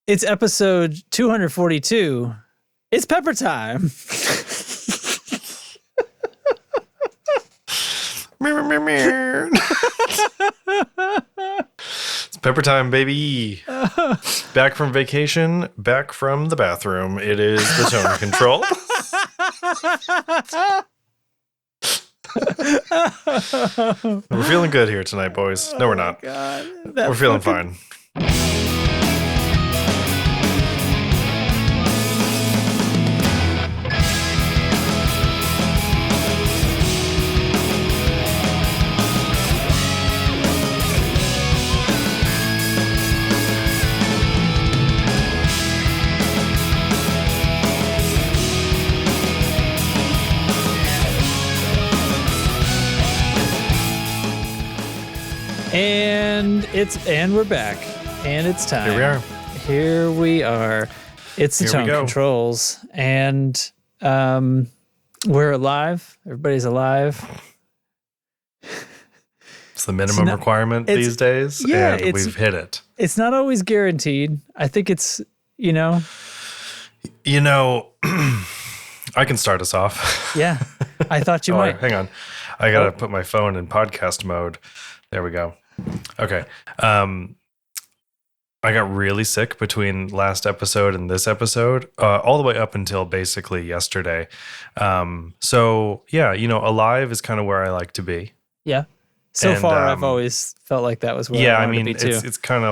It's episode 242. It's pepper time. It's pepper time, baby. Back from vacation, back from the bathroom. It is the tone control. We're feeling good here tonight, boys. No, we're not. God, we're feeling fine. And we're back, and it's time. Here we are. It's the tone controls, and we're alive. Everybody's alive. It's the minimum requirement these days, and we've hit it. It's not always guaranteed. I think it's, I can start us off. Yeah, I thought you might. Hang on. I got to put my phone in podcast mode. There we go. Okay. I got really sick between last episode and this episode, all the way up until basically yesterday. So yeah, alive is kind of where I like to be. Yeah. So far, I've always felt like that was where I wanted to be too. it's kind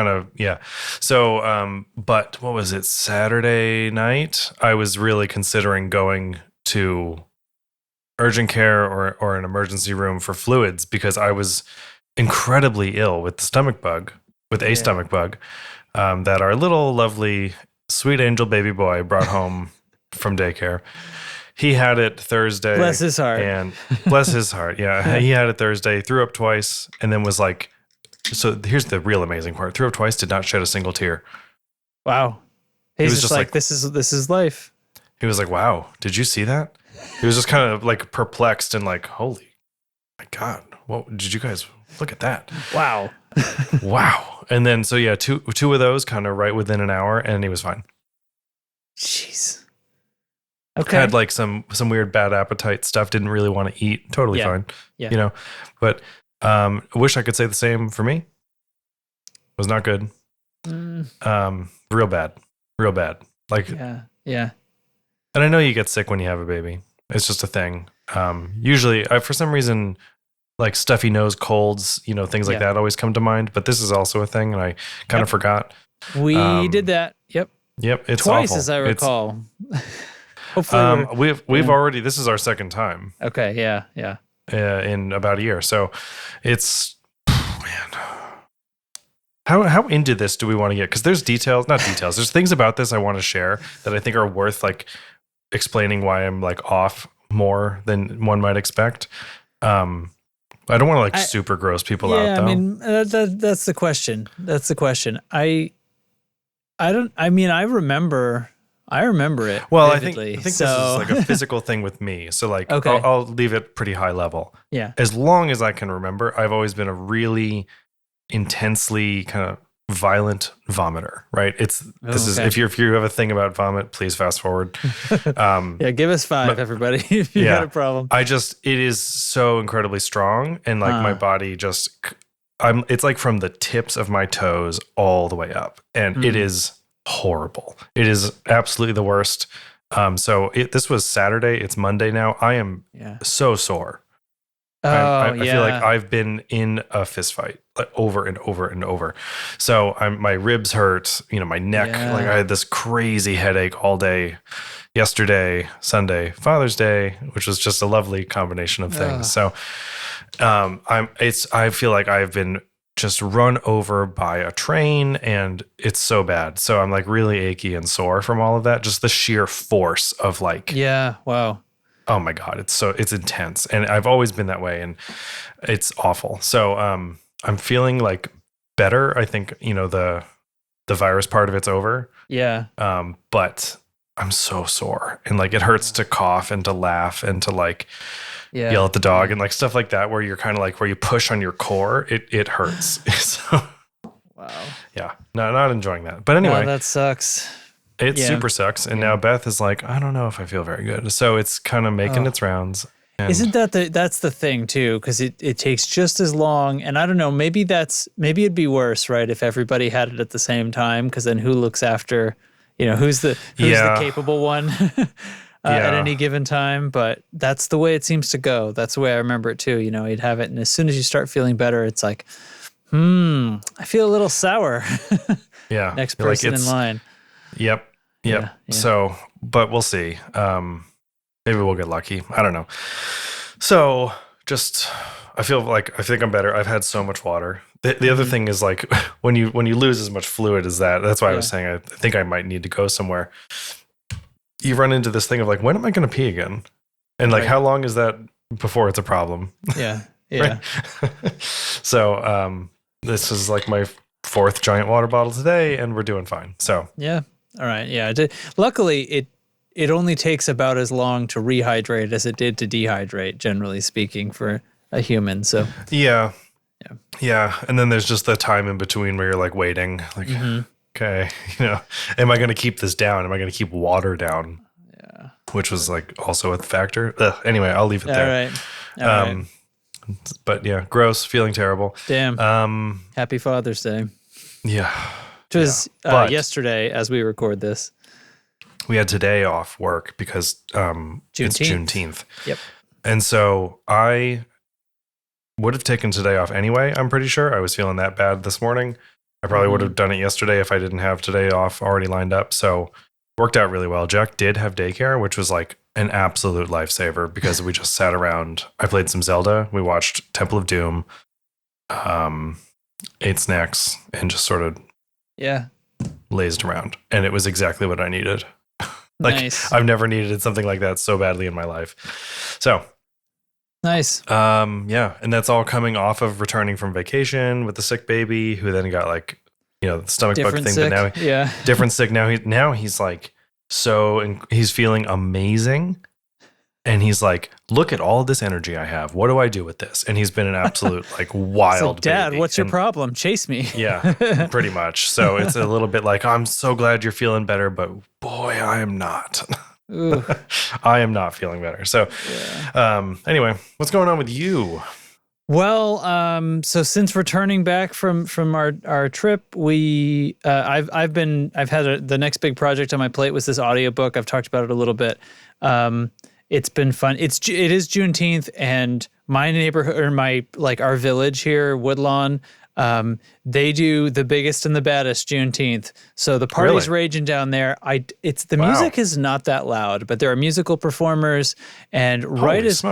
of yeah. So, but what was it? Saturday night, I was really considering going to urgent care or an emergency room for fluids because I was incredibly ill with the stomach bug, with a stomach bug that our little lovely sweet angel baby boy brought home from daycare. He had it Thursday. Bless his heart. And bless his heart. Yeah. He had it Thursday, threw up twice, and then was like, so here's the real amazing part. Threw up twice, did not shed a single tear. Wow. He's just like, this is life. He was like, wow, did you see that? He was just kind of like perplexed and like, holy my God, what did you guys look at that? Wow. Wow. And then, so yeah, two of those kind of right within an hour, and he was fine. Jeez. Okay. Had like some weird bad appetite stuff, didn't really want to eat. Totally fine. Yeah. But I wish I could say the same for me. Was not good. Real bad. Like, yeah. And I know you get sick when you have a baby. It's just a thing. Usually, for some reason, like stuffy nose, colds, things like that always come to mind. But this is also a thing, and I kind of forgot. We did that. Yep. It's twice, awful. As I recall. Hopefully, we've already. This is our second time. Okay. Yeah. In about a year, so it's man. How into this do we want to get? Because there's not details. There's things about this I want to share that I think are worth like explaining why I'm like off more than one might expect. I don't want to like super gross people out though. I mean, that's the question. I remember it. Well, vividly, I think this is like a physical thing with me. So like, okay. I'll leave it pretty high level. Yeah. As long as I can remember, I've always been a really intensely kind of violent vomiter, right? Is if you have a thing about vomit, please fast forward. Give us 5, everybody, if you got a problem. It is so incredibly strong, and like my body it's like from the tips of my toes all the way up, and it is horrible. It is absolutely the worst. This was Saturday. It's Monday now. I am so sore. I feel like I've been in a fist fight like over and over and over. So my ribs hurt, my neck, like I had this crazy headache all day yesterday, Sunday, Father's Day, which was just a lovely combination of things. So I feel like I've been just run over by a train, and it's so bad. So I'm like really achy and sore from all of that. Just the sheer force of like, wow. Oh my God, it's intense, and I've always been that way, and it's awful. So I'm feeling like better. I think the virus part of it's over. Yeah. But I'm so sore, and like it hurts to cough and to laugh and to like yell at the dog and like stuff like that, where you're kind of like where you push on your core, it hurts. So wow. Yeah. No, not enjoying that. But anyway. Oh, that sucks. It super sucks. And now Beth is like, I don't know if I feel very good. So it's kind of making its rounds. Isn't that's the thing too? Because it takes just as long. And I don't know, maybe it'd be worse, right? If everybody had it at the same time, because then who looks after, who's the capable one at any given time? But that's the way it seems to go. That's the way I remember it too. You'd have it. And as soon as you start feeling better, it's like, I feel a little sour. Yeah. Next person in line. Yep. Yeah. So, but we'll see. Maybe we'll get lucky. I don't know. So I think I'm better. I've had so much water. The other thing is like when you lose as much fluid as that's why I was saying I think I might need to go somewhere. You run into this thing of like, when am I going to pee again? And like, how long is that before it's a problem? Yeah. Yeah. So, this is like my 4th giant water bottle today and we're doing fine. So, yeah. All right. Yeah. Luckily it only takes about as long to rehydrate as it did to dehydrate, generally speaking, for a human. So yeah. And then there's just the time in between where you're like waiting, like, okay, am I going to keep this down? Am I going to keep water down? Yeah. Which was like also a factor. Anyway, I'll leave it there. All right. But yeah, gross, feeling terrible. Damn. Happy Father's Day. Yeah. Which was yesterday as we record this. We had today off work because it's Juneteenth. Yep. And so I would have taken today off anyway, I'm pretty sure. I was feeling that bad this morning. I probably would have done it yesterday if I didn't have today off already lined up. So worked out really well. Jack did have daycare, which was like an absolute lifesaver because we just sat around. I played some Zelda. We watched Temple of Doom, ate snacks, and just sort of lazed around. And it was exactly what I needed. Nice. I've never needed something like that so badly in my life. So nice. And that's all coming off of returning from vacation with the sick baby who then got like, the stomach bug thing. Sick. But now different sick. Now he's like, he's feeling amazing. And he's like, look at all this energy I have. What do I do with this? And he's been an absolute like wild Dad, baby. what's your problem? Chase me. Yeah, pretty much. So it's a little bit like, I'm so glad you're feeling better, but boy, I am not. I am not feeling better. So anyway, what's going on with you? Well, so since returning back from our trip, I've had the next big project on my plate was this audiobook. I've talked about it a little bit. It's been fun. It is Juneteenth, and my neighborhood or our village here, Woodlawn, they do the biggest and the baddest Juneteenth. So the party's raging down there. Music is not that loud, but there are musical performers, and right as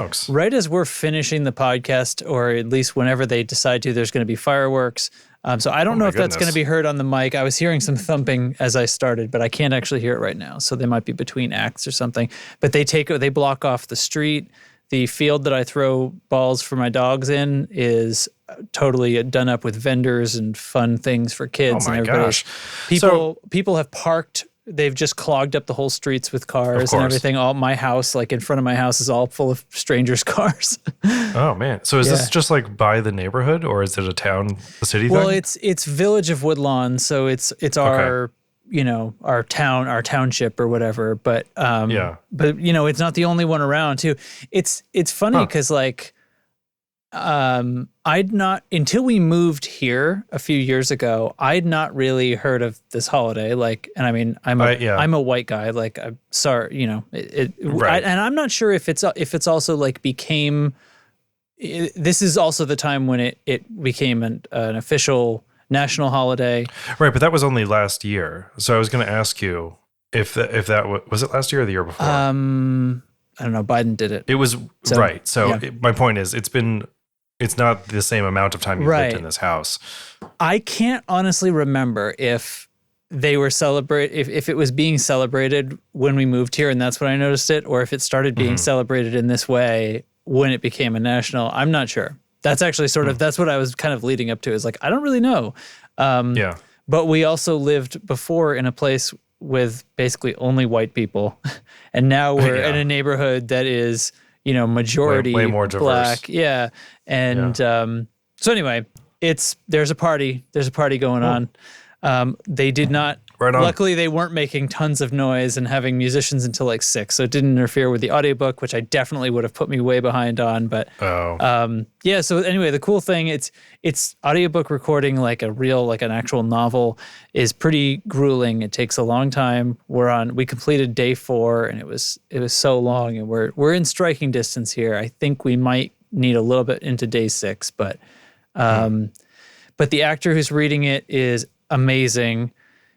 we're finishing the podcast, or at least whenever they decide to, there's going to be fireworks. So I don't know if that's going to be heard on the mic. I was hearing some thumping as I started, but I can't actually hear it right now. So they might be between acts or something. But they block off the street. The field that I throw balls for my dogs in is totally done up with vendors and fun things for kids. Oh my gosh! People have parked. They've just clogged up the whole streets with cars and everything. All my house, like in front of my house, is all full of strangers' cars. Oh man! So is this just like by the neighborhood, or is it a city thing? Well, it's Village of Woodlawn, so it's our our township or whatever. But but it's not the only one around too. It's funny because I'd not, until we moved here a few years ago, I'd not really heard of this holiday. And I mean, I'm a white guy. I'm sorry, and I'm not sure if it's also became. This is also the time when it became an official national holiday. Right, but that was only last year. So I was going to ask you if that was it last year or the year before. I don't know. Biden did it. It was right. So my point is, it's not the same amount of time you've lived in this house. I can't honestly remember if they were if it was being celebrated when we moved here and that's when I noticed it, or if it started being celebrated in this way when it became a national. I'm not sure. That's actually that's what I was kind of leading up to, is I don't really know. But we also lived before in a place with basically only white people. And now we're in a neighborhood that is, majority way more diverse. Black. Yeah. And so anyway, there's a party going on. They did not. Right on. Luckily, they weren't making tons of noise and having musicians until like 6, so it didn't interfere with the audiobook, which I definitely would have put me way behind on. But yeah. So anyway, the cool thing, it's audiobook recording like an actual novel is pretty grueling. It takes a long time. We completed day 4, and it was so long, and we're in striking distance here. I think we might need a little bit into day 6, but the actor who's reading it is amazing.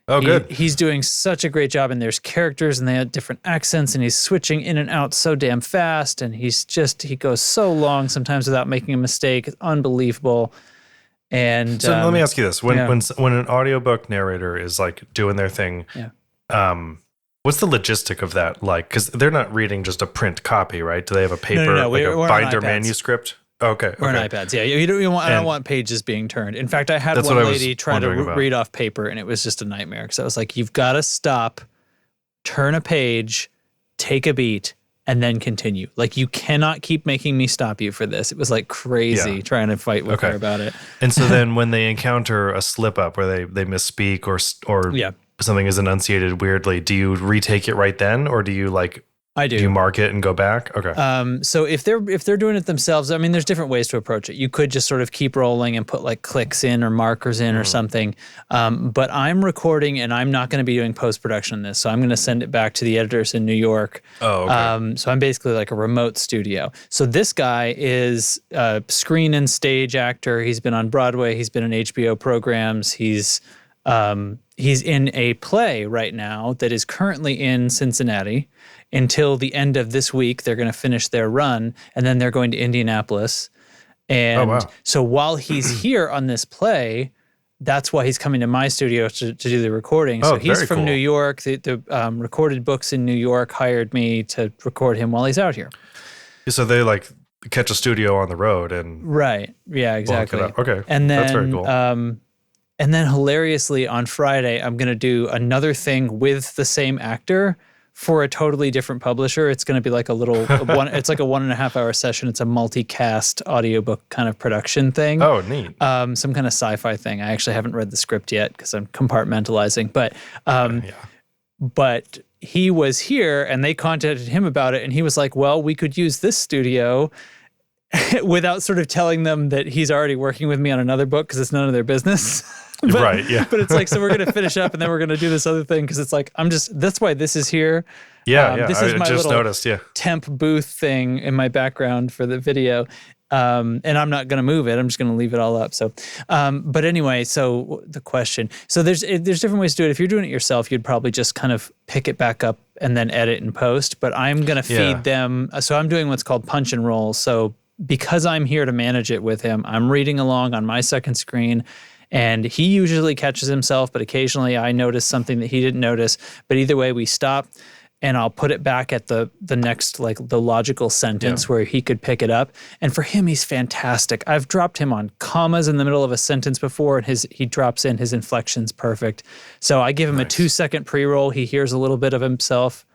Oh, good. He's doing such a great job, and there's characters, and they have different accents, and he's switching in and out so damn fast, and he goes so long sometimes without making a mistake. It's unbelievable. And so let me ask you this: when an audiobook narrator is like doing their thing, what's the logistic of that like? Because they're not reading just a print copy, right? Do they have a paper, like a binder manuscript? Okay. We're on iPads. Yeah, I don't want pages being turned. In fact, I had one lady try to read off paper, and it was just a nightmare. Because I was like, "You've got to stop, turn a page, take a beat, and then continue. Like, you cannot keep making me stop you for this." It was like crazy trying to fight with her about it. And so then, when they encounter a slip up where they misspeak or something is enunciated weirdly, do you retake it right then, or do you like? I do. Do you mark it and go back? Okay. So if they're doing it themselves, I mean, there's different ways to approach it. You could just sort of keep rolling and put like clicks in or markers in or something. But I'm recording, and I'm not going to be doing post-production on this. So I'm going to send it back to the editors in New York. Oh, okay. So I'm basically like a remote studio. So this guy is a screen and stage actor. He's been on Broadway. He's been in HBO programs. He's in a play right now that is currently in Cincinnati. Until the end of this week, they're going to finish their run, and then they're going to Indianapolis. And so while he's here on this play, that's why he's coming to my studio to do the recording. So he's from New York. The Recorded Books in New York hired me to record him while he's out here. So they like catch a studio on the road and right. Yeah, exactly. Okay. And then, that's very cool. And then hilariously on Friday, I'm going to do another thing with the same actor for a totally different publisher. It's going to be like it's like a 1.5 hour session. It's a multicast audiobook kind of production thing. Oh, neat. Some kind of sci-fi thing. I actually haven't read the script yet because I'm compartmentalizing, but he was here and they contacted him about it, and he was like, well, we could use this studio without sort of telling them that he's already working with me on another book because it's none of their business. But it's like, so we're going to finish up and then we're going to do this other thing because it's like, that's why this is here. This is my little temp booth thing in my background for the video. And I'm not going to move it. I'm just going to leave it all up. So, but anyway, so the question, so there's different ways to do it. If you're doing it yourself, you'd probably just kind of pick it back up and then edit and post, but I'm going to feed them. So I'm doing what's called punch and roll. So because I'm here to manage it with him, I'm reading along on my second screen. And he usually catches himself, but occasionally I notice something that he didn't notice. But either way, we stop, and I'll put it back at the next, like the logical sentence where he could pick it up. And for him, he's fantastic. I've dropped him on commas in the middle of a sentence before, and he drops in his inflection's perfect. So I give him a 2-second pre-roll. He hears a little bit of himself,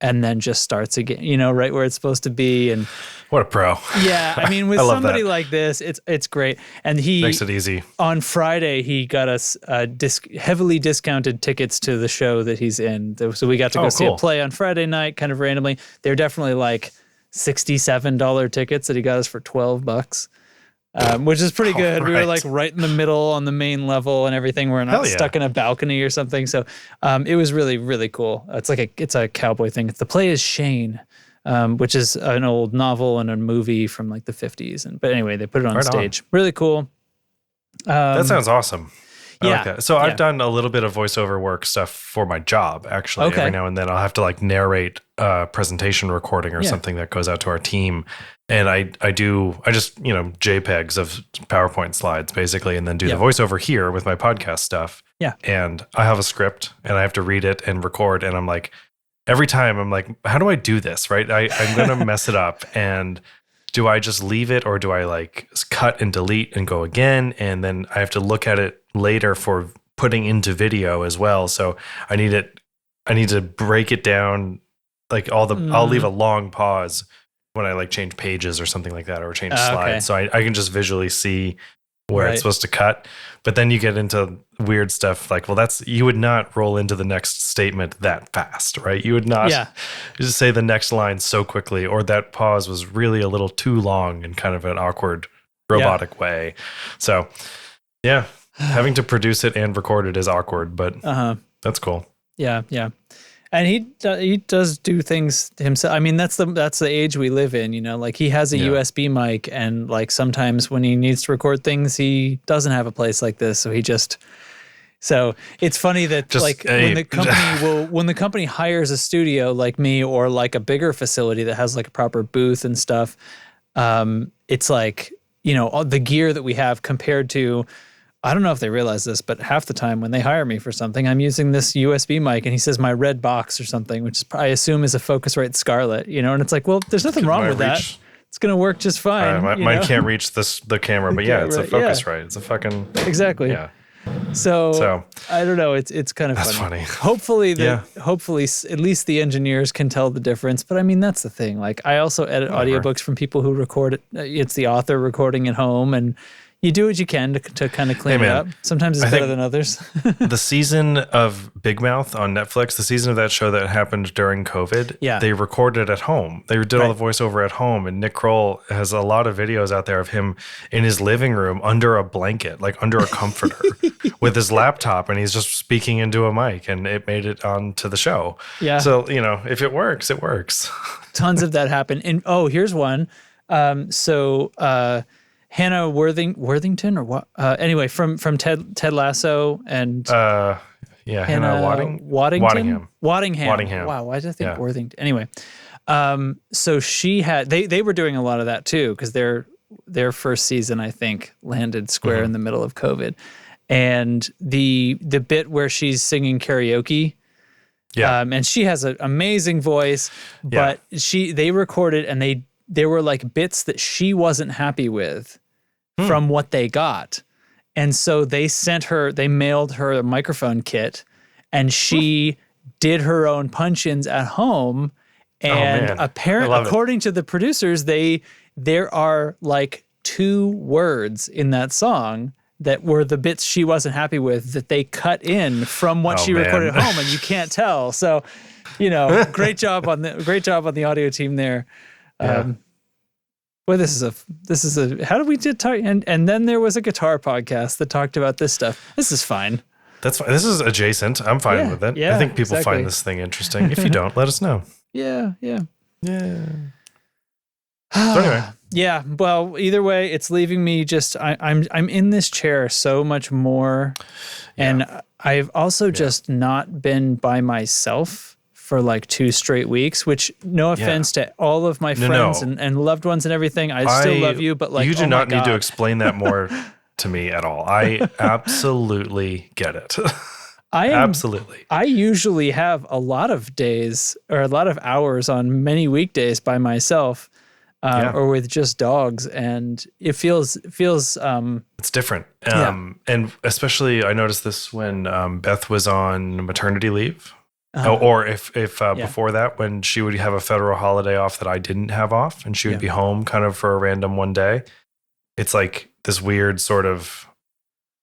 and then just starts again, right where it's supposed to be. And what a pro. Yeah, I mean, with somebody like this, it's great. And he makes it easy. On Friday, he got us heavily discounted tickets to the show that he's in. So we got to go see a play on Friday night, kind of randomly. They're definitely like $67 tickets that he got us for $12. Which is pretty good. Right. We were like right in the middle on the main level and everything. We're not stuck in a balcony or something. So it was really, really cool. It's a cowboy thing. The play is Shane, which is an old novel and a movie from like the 50s. But anyway, they put it on stage. Really cool. That sounds awesome. I like that. So I've done a little bit of voiceover work stuff for my job, actually. Every now and then I'll have to like narrate a presentation recording or something that goes out to our team. And I just, JPEGs of PowerPoint slides basically, and then do the voiceover here with my podcast stuff. Yeah. And I have a script and I have to read it and record. And I'm like, every time I'm like, how do I do this? Right. I'm going to mess it up. And do I just leave it, or do I like cut and delete and go again? And then I have to look at it later for putting into video as well. So I need to break it down. Like I'll leave a long pause when I like change pages or something like that, or change slides. So I can just visually see where it's supposed to cut. But then you get into weird stuff like, well, you would not roll into the next statement that fast, right? You would not just say the next line so quickly, or that pause was really a little too long in kind of an awkward robotic way. So yeah, having to produce it and record it is awkward, but that's cool. Yeah. And he does do things himself. I mean, that's the age we live in, like he has a USB mic, and like sometimes when he needs to record things, he doesn't have a place like this. So it's funny that when the company hires a studio like me, or like a bigger facility that has like a proper booth and stuff, it's like, all the gear that we have compared to, I don't know if they realize this, but half the time when they hire me for something, I'm using this USB mic, and he says my red box or something, which I assume is a Focusrite Scarlett, and it's like, well, there's nothing wrong with that. It's going to work just fine. Mine can't reach the camera, but it's a Focusrite. It's a fucking... Exactly. Yeah. So I don't know. It's kind of funny. Hopefully at least the engineers can tell the difference. But I mean, that's the thing. Like I also edit audiobooks from people who record it. It's the author recording at home, and you do what you can to kind of clean it up. Sometimes it's better than others. The season of Big Mouth on Netflix, the season of that show that happened during COVID, they recorded at home. They did all the voiceover at home. And Nick Kroll has a lot of videos out there of him in his living room under a blanket, like under a comforter with his laptop. And he's just speaking into a mic, and it made it onto the show. Yeah. So, if it works, it works. Tons of that happen. And here's one. Hannah Worthington or what? Anyway, from Ted Lasso and Hannah Waddingham. Waddingham. Wow, why did I think Worthington? Anyway, so she had they were doing a lot of that too, because their first season, I think, landed square in the middle of COVID, and the bit where she's singing karaoke. Yeah, and she has an amazing voice, but they recorded, and there were like bits that she wasn't happy with from what they got. And so they mailed her a microphone kit, and she did her own punch-ins at home. And apparently, according to the producers, there are like 2 words in that song that were the bits she wasn't happy with that they cut in from what she recorded at home, and you can't tell. So, great job on the audio team there. Boy, this is a how did we talk? And then there was a guitar podcast that talked about this stuff. This is fine. That's fine. This is adjacent. I'm fine with it. I think people find this thing interesting. If you don't, let us know. Yeah. So anyway. Yeah. Well, either way, it's leaving me just I'm in this chair so much more, and I've also just not been by myself for like 2 straight weeks, which no offense to all of my friends and loved ones and everything. I still love you, but like, you do not need to explain that more to me at all. I absolutely get it. Absolutely. I usually have a lot of days or a lot of hours on many weekdays by myself, or with just dogs. And it feels, it's different. And especially I noticed this when Beth was on maternity leave. Or if before that, when she would have a federal holiday off that I didn't have off, and she would be home kind of for a random one day, it's like this weird sort of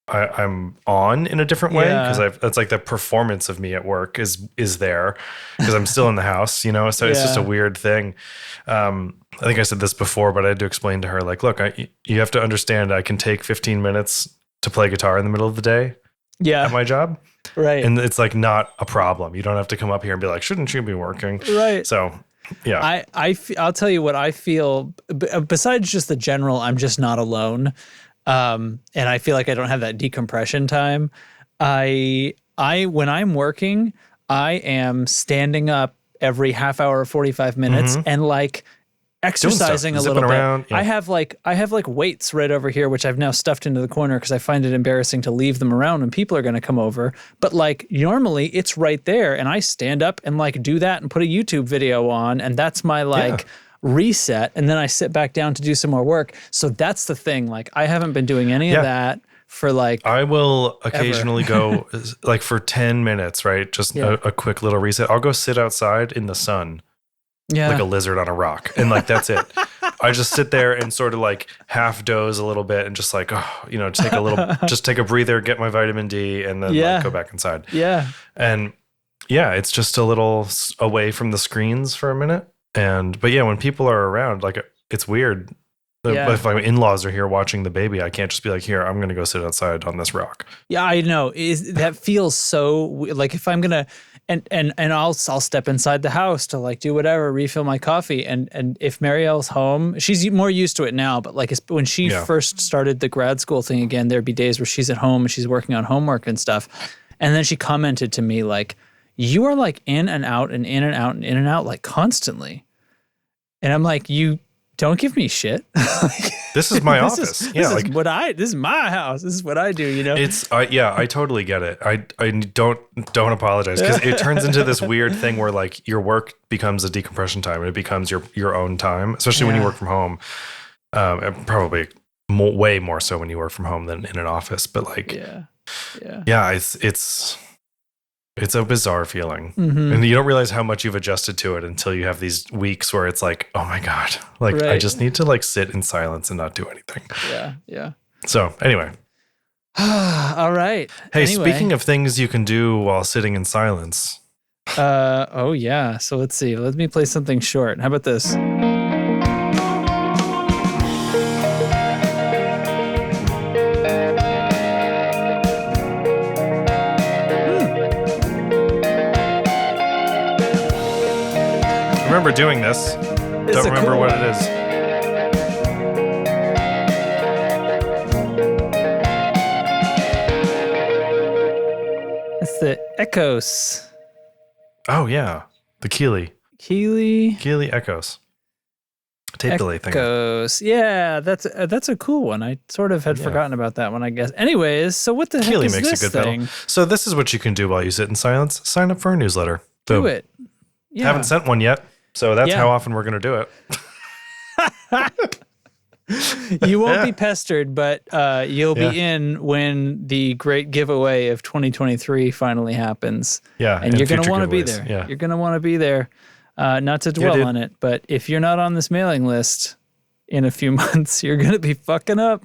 I'm on in a different way, because it's like the performance of me at work is there because I'm still in the house, so it's just a weird thing. I think I said this before, but I had to explain to her, like, look, you have to understand I can take 15 minutes to play guitar in the middle of the day at my job. Right. And it's like not a problem. You don't have to come up here and be like, shouldn't you be working? Right. So, yeah. I'll tell you what I feel, besides just the general, I'm just not alone. And I feel like I don't have that decompression time. When I'm working, I am standing up every half hour, 45 minutes and like exercising a little bit. Around, I have like weights right over here, which I've now stuffed into the corner because I find it embarrassing to leave them around when people are going to come over. But like normally it's right there, and I stand up and like do that and put a YouTube video on, and that's my reset, and then I sit back down to do some more work. So that's the thing. Like I haven't been doing any of that for like I will occasionally go like for 10 minutes, right? Just a quick little reset. I'll go sit outside in the sun. Yeah. Like a lizard on a rock. And like, that's it. I just sit there and sort of like half doze a little bit and just like, just take a breather, get my vitamin D, and then like go back inside. Yeah. And yeah, it's just a little away from the screens for a minute. But yeah, when people are around, like it's weird. If my in-laws are here watching the baby, I can't just be like, here, I'm going to go sit outside on this rock. Yeah, I know. That feels so like if I'm going to, and I'll step inside the house to like do whatever, refill my coffee. And if Marielle's home, she's more used to it now, but like when she first started the grad school thing again, there'd be days where she's at home and she's working on homework and stuff. And then she commented to me like, you are like in and out and in and out and in and out like constantly. And I'm like, you don't give me shit. This is my office. This is my house. This is what I do, you know? It's I totally get it. I don't apologize, because it turns into this weird thing where like your work becomes a decompression time and it becomes your own time, especially when you work from home. And probably way more so when you work from home than in an office, but like it's a bizarre feeling. And you don't realize how much you've adjusted to it until you have these weeks where it's like, oh my God, like I just need to like sit in silence and not do anything. Yeah. So anyway. All right. Hey, speaking of things you can do while sitting in silence. Oh yeah. So let's see. Let me play something short. How about this? I remember doing this. Don't remember what it is. It's the Echoes. Oh yeah, the Keeley Echoes. Tape delay thing. Echoes. Yeah, that's a cool one. I sort of had forgotten about that one, I guess. Anyways, so what the Keeley heck is makes this a good thing? pedal. So this is what you can do while you sit in silence. Sign up for a newsletter. Boom. Do it. Yeah. Haven't sent one yet. So that's how often we're going to do it. You won't be pestered, but you'll be in when the great giveaway of 2023 finally happens. Yeah. And you're going to want to be there. Yeah. You're going to want to be there. Not to dwell on it, but if you're not on this mailing list in a few months, you're going to be fucking up.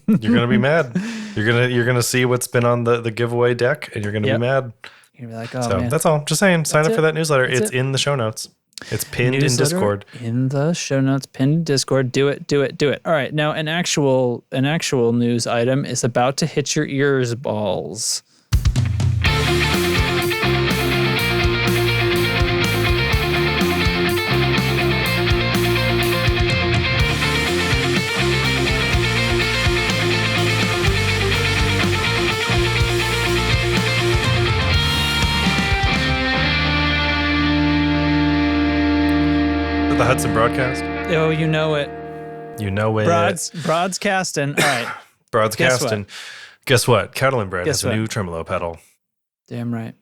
You're going to be mad. You're going to see what's been on the giveaway deck, and you're going to be mad. You're going to be like, oh, man. That's all. Just saying, sign up for that newsletter. It's in the show notes. It's pinned in Discord. In the show notes, pinned in Discord. Do it. All right. Now, an actual news item is about to hit your ears balls. The Hudson Broadcast. Oh, you know it. You know it. Broadcasting. All right. Broadcasting. Guess what? Catalinbread has a new tremolo pedal. Damn right.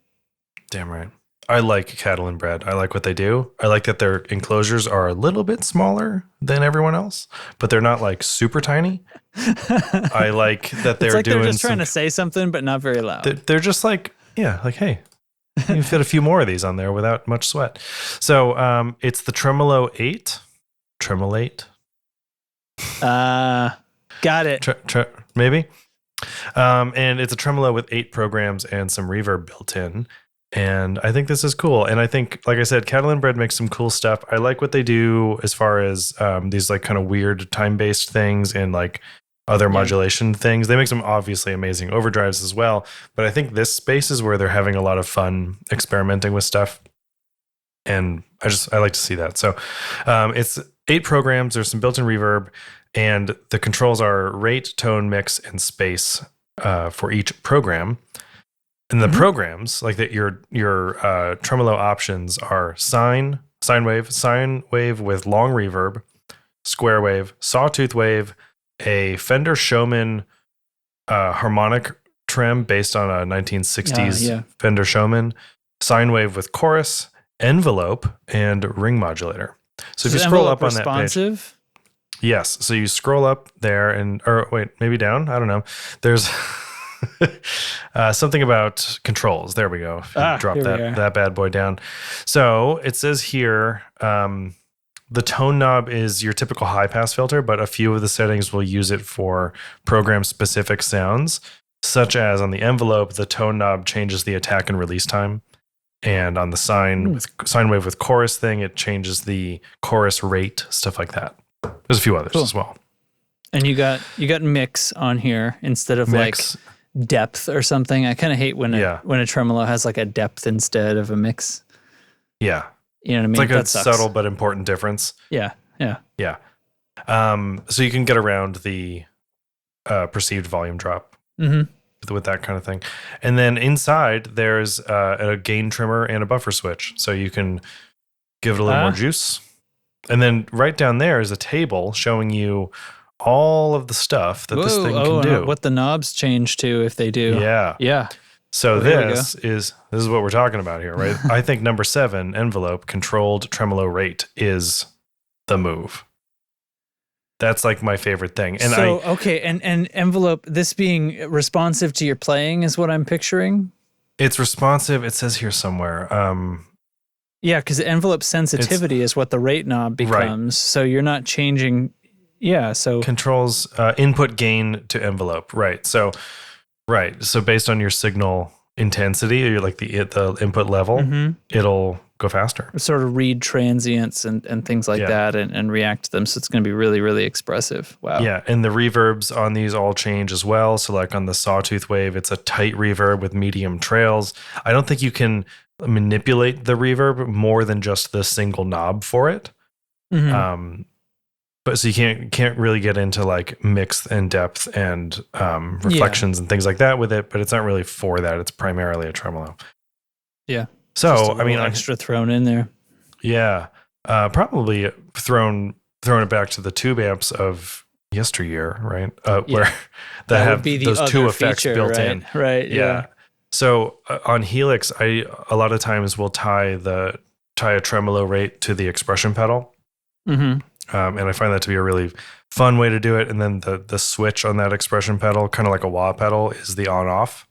I like Catalinbread. I like what they do. I like that their enclosures are a little bit smaller than everyone else, but they're not like super tiny. I like that they're they're just trying to say something, but not very loud. They're just like, hey, you can fit a few more of these on there without much sweat. So it's the Tremolo8. Tremolo8. Got it. Maybe. And it's a tremolo with 8 programs and some reverb built in. And I think this is cool. And I think, like I said, Catalinbread makes some cool stuff. I like what they do as far as these like kind of weird time-based things and like other modulation things. They make some obviously amazing overdrives as well. But I think this space is where they're having a lot of fun experimenting with stuff. And I like to see that. So it's 8 programs. There's some built-in reverb. And the controls are rate, tone, mix, and space for each program. And the programs, like that, your tremolo options are sine wave with long reverb, square wave, sawtooth wave, a Fender Showman harmonic trem based on a 1960s Fender Showman, sine wave with chorus, envelope, and ring modulator. So if you scroll up on that page, yes. So you scroll up there or wait, maybe down. I don't know. There's something about controls. There we go. Drop that bad boy down. So it says here, the tone knob is your typical high pass filter, but a few of the settings will use it for program specific sounds, such as on the envelope, the tone knob changes the attack and release time. And on the sine wave with chorus thing, it changes the chorus rate, stuff like that. There's a few others as well. And you got mix on here instead of mix. Like depth or something. I kind of hate when a tremolo has like a depth instead of a mix. Yeah. You know what I mean? It's like a subtle but important difference. Yeah. So you can get around the perceived volume drop with that kind of thing. And then inside there's a gain trimmer and a buffer switch. So you can give it a little more juice. And then right down there is a table showing you all of the stuff that this thing can do. What the knobs change to if they do. Yeah. So this is what we're talking about here, right? I think number 7, envelope, controlled tremolo rate, is the move. That's like my favorite thing. And and envelope, this being responsive to your playing is what I'm picturing. It's responsive. It says here somewhere. Yeah, because the envelope sensitivity is what the rate knob becomes. Right. So you're not changing. Yeah. So controls input gain to envelope. Right. So based on your signal intensity, or like the input level, it'll go faster. Sort of read transients and things like that and react to them. So it's going to be really, really expressive. Wow. Yeah. And the reverbs on these all change as well. So like on the sawtooth wave, it's a tight reverb with medium trails. I don't think you can manipulate the reverb more than just the single knob for it. But so you can't really get into like mix and depth and reflections and things like that with it, but it's not really for that. It's primarily a tremolo. Yeah. So I mean, extra thrown in there. Yeah. Probably thrown it back to the tube amps of yesteryear, right? Where that have those two effects built in. Right. Yeah. So on Helix, I a lot of times will tie a tremolo rate to the expression pedal. And I find that to be a really fun way to do it. And then the switch on that expression pedal, kind of like a wah pedal, is the on-off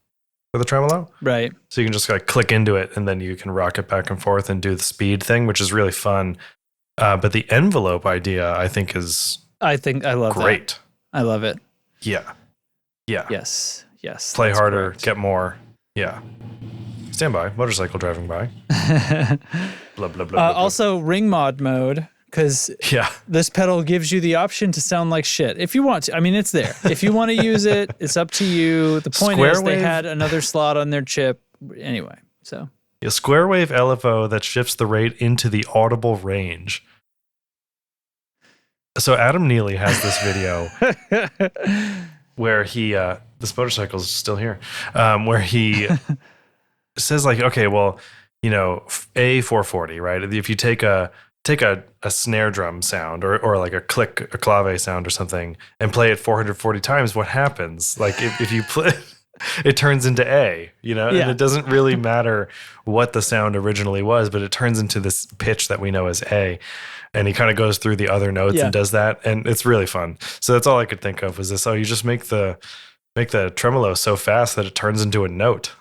for the tremolo. Right. So you can just like click into it, and then you can rock it back and forth and do the speed thing, which is really fun. But the envelope idea, I think, I love great. That. I love it. Yeah. Yes. Play harder, get more. Yeah. Stand by. Motorcycle driving by. Blah, blah, blah. Also, ring mod mode. Because this pedal gives you the option to sound like shit if you want to. I mean, it's there. If you want to use it, it's up to you. The point is they had another slot on their chip. Anyway, so. A square wave LFO that shifts the rate into the audible range. So Adam Neely has this video where he, this motorcycle is still here, where he says like, okay, well, you know, A440, right? If you take a snare drum sound or like a clave sound or something and play it 440 times, what happens? Like if you play, it turns into A, you know, and it doesn't really matter what the sound originally was, but it turns into this pitch that we know as A. And he kind of goes through the other notes and does that. And it's really fun. So that's all I could think of was this. Oh, you just make the tremolo so fast that it turns into a note.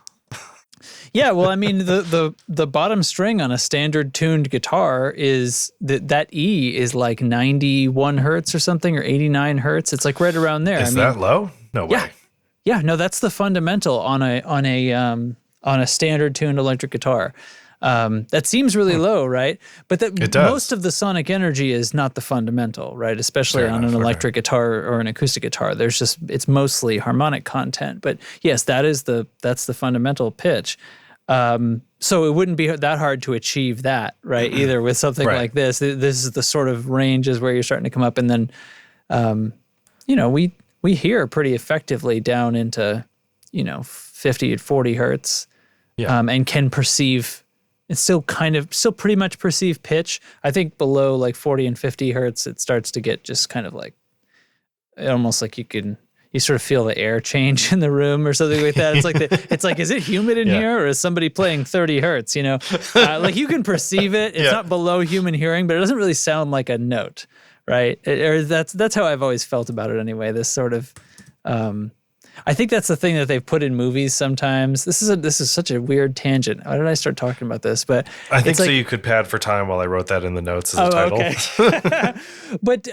Yeah, well, I mean, the bottom string on a standard tuned guitar is that E is like 91 hertz or something, or 89 hertz. It's like right around there. Is that low? No way. Yeah, no, that's the fundamental on a standard tuned electric guitar. That seems really low, right? But most of the sonic energy is not the fundamental, right? Especially on an electric guitar or an acoustic guitar. It's mostly harmonic content. But yes, that's the fundamental pitch. So it wouldn't be that hard to achieve that, right? Either with something like this. This is the sort of ranges where you're starting to come up, and then, we hear pretty effectively down into, 50 to 40 hertz, and can perceive. It's still pretty much perceive pitch. I think below like 40 and 50 hertz, it starts to get just kind of like, almost like you sort of feel the air change in the room or something like that. It's like, is it humid in here, or is somebody playing 30 hertz? Like you can perceive it. It's not below human hearing, but it doesn't really sound like a note, right? That's how I've always felt about it anyway. This sort of, I think that's the thing that they've put in movies sometimes. This is such a weird tangent. Why did I start talking about this? But I think so you could pad for time while I wrote that in the notes as a title. Okay. But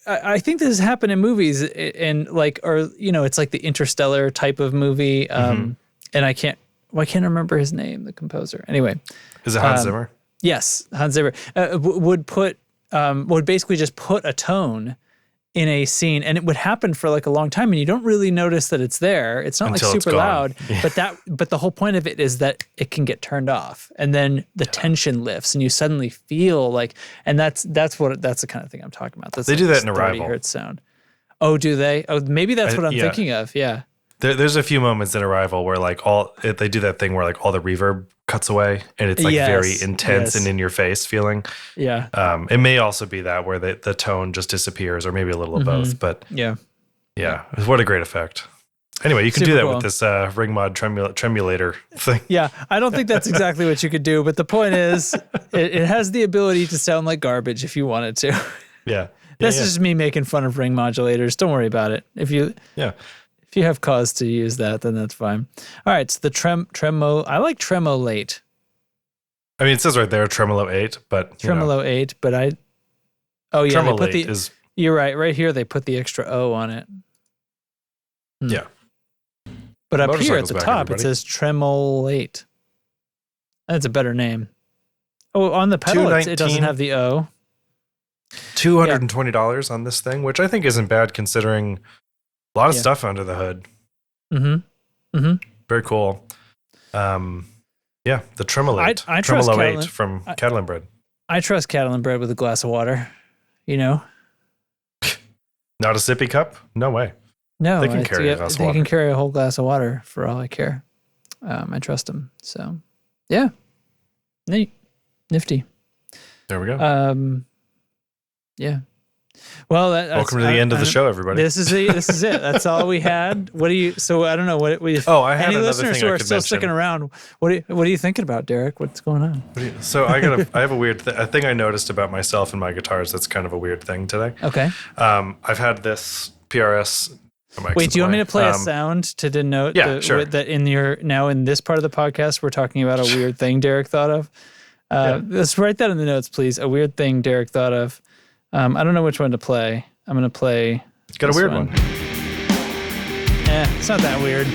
I think this has happened in movies and like, or, it's like the Interstellar type of movie. And I can't remember his name, the composer. Anyway. Is it Hans Zimmer? Yes. Hans Zimmer would basically just put a tone in a scene, and it would happen for like a long time, and you don't really notice that it's there. It's not until like super loud, yeah. but the whole point of it is that it can get turned off, and then the tension lifts, and you suddenly feel like, and that's the kind of thing I'm talking about. That's they like do that in Arrival. 30 hertz sound. Oh, do they? Oh, maybe that's what I'm thinking of. Yeah. There's a few moments in Arrival where like they do that thing where like all the reverb cuts away and it's like very intense and in your face feeling. Yeah. It may also be that where the tone just disappears, or maybe a little of both. But yeah, what a great effect. Anyway, you can do that with this ring mod tremulator thing. Yeah, I don't think that's exactly what you could do, but the point is, it has the ability to sound like garbage if you wanted to. Yeah. That's just me making fun of ring modulators. Don't worry about it. If you have cause to use that, then that's fine. All right, so the Tremo. I like Tremolo8. I mean, it says right there Tremolo8, but Tremolo8, but I. Oh yeah, Tremolo8 you're right. Right here, they put the extra O on it. Yeah. But up here at the top, it says Tremolo8. That's a better name. Oh, on the pedal, it doesn't have the O. $220 on this thing, which I think isn't bad considering a lot of stuff under the hood. Very cool. The Tremolo8. I trust Tremolo8 from Catalinbread. I trust Catalinbread with a glass of water. Not a sippy cup? No way. No, they can carry a glass of water. They can carry a whole glass of water for all I care. I trust them. So, yeah. Nifty. There we go. Yeah. Well, welcome to the end of the show, everybody. This is it. That's all we had. What do you? So I don't know what we. I had any another listeners thing who I are could still mention. sticking around. What are you thinking about, Derek? What's going on? So I have a weird a thing I noticed about myself and my guitars. That's kind of a weird thing today. Okay. I've had this PRS. Wait, do you want me to play a sound to denote that in this part of the podcast we're talking about a weird thing Derek thought of? Let's write that in the notes, please. A weird thing Derek thought of. I don't know which one to play. I'm going to play. It's got a weird one. It's not that weird.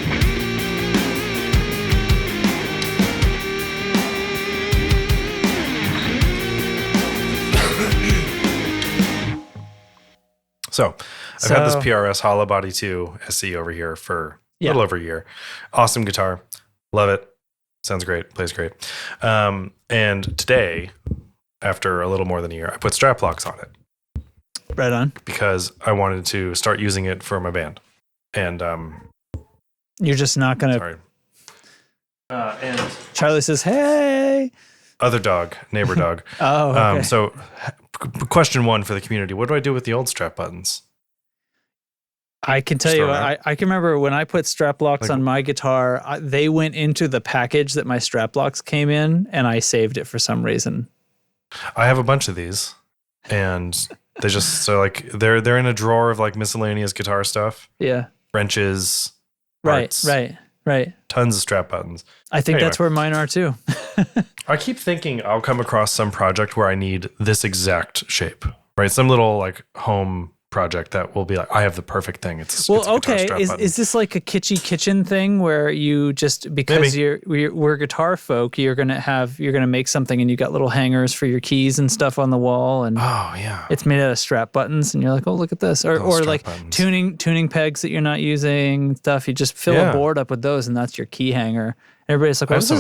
So I've had this PRS Hollow Body 2 SE over here for a little over a year. Awesome guitar. Love it. Sounds great. Plays great. And today, after a little more than a year, I put strap locks on it. Right on. Because I wanted to start using it for my band. And you're just not going to. Sorry. And Charlie says, hey. Other dog, neighbor dog. Oh, okay. So question one for the community. What do I do with the old strap buttons? I can tell you, I can remember when I put strap locks on my guitar, they went into the package that my strap locks came in, and I saved it for some reason. I have a bunch of these, and they just they're in a drawer of like miscellaneous guitar stuff. Yeah, wrenches, parts, right. Tons of strap buttons. I think that's where mine are too. I keep thinking I'll come across some project where I need this exact shape, right? Some little like home project that will be like, I have the perfect thing. It's okay. Is this like a kitschy kitchen thing where you just, because we're guitar folk, you're gonna make something and you got little hangers for your keys and stuff on the wall, and it's made out of strap buttons, and you're like, oh, look at this, or like buttons. tuning pegs that you're not using, stuff. You just fill a board up with those, and that's your key hanger. Everybody's like, well, this